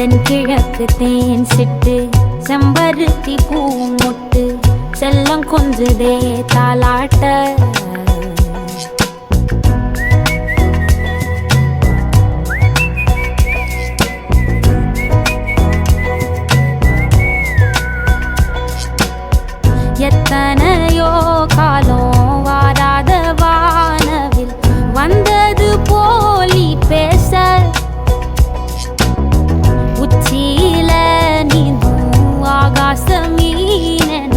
தென்கிழக்கு தேன் சிட்டு செம்பருத்தி பூ முட்டு செல்லம் கொஞ்சுதே தாலாட்ட எத்தனையோ காலம் வாராத வானவில் வந்தது போலி பேச உச்சியில நீந்தும் ஆகாச மீனென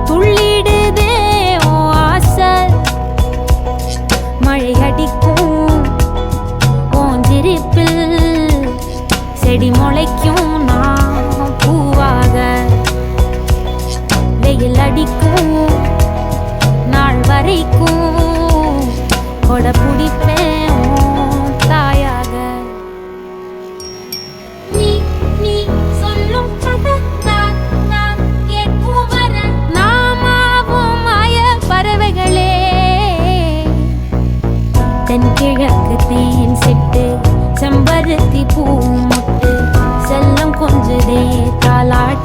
துள்ளிடுதே ஓ ஆசை மழை அடிக்கும் ஓஞ்சிருப்பில் செடி முளைக்கும் நான் பூவாக வெயில் அடிக்கும் நாள் வரைக்கும் கொடை பிடிப்பேன் தாயாக நீ நீ சொல்லும் கதை நான் கேட்கும் வர நாமாவும் மாய பறவைகளே தென்கிழக்கு தேன் சிட்டு செம்பருத்தி பூ முட்டு செல்லம் கொஞ்சுதே தாலாட்ட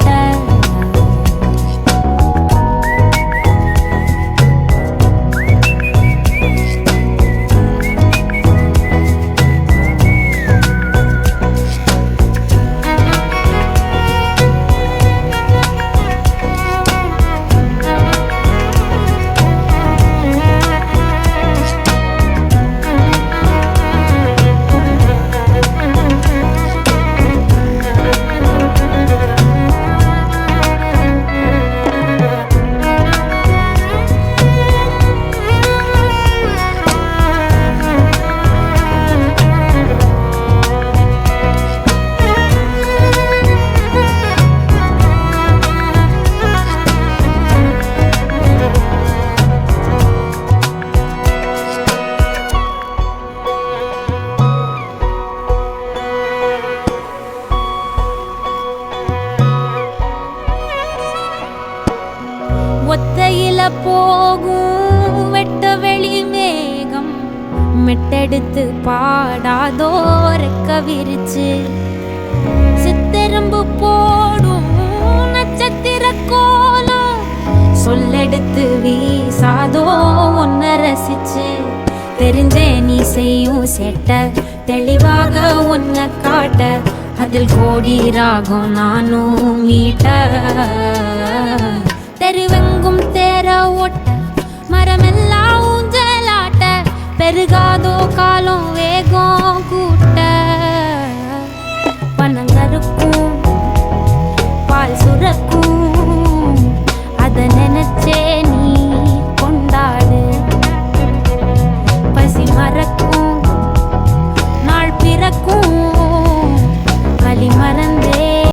ஒத்தையில போகும் வெட்ட வெளி மேகம் மெட்டெடுத்து பாடாதோ ரெக்க விரிச்சு சித்தெரும்பு போடும் நட்சத்திர கோலம் சொல்லெடுத்து வீசாதோ ஒன்ன ரசிச்சு தெரிஞ்சே நீ செய்யும் சேட்ட தெளிவாக உன்னை காட்ட அதில் கோடி ராகம் நானும் மீட்ட தெருவ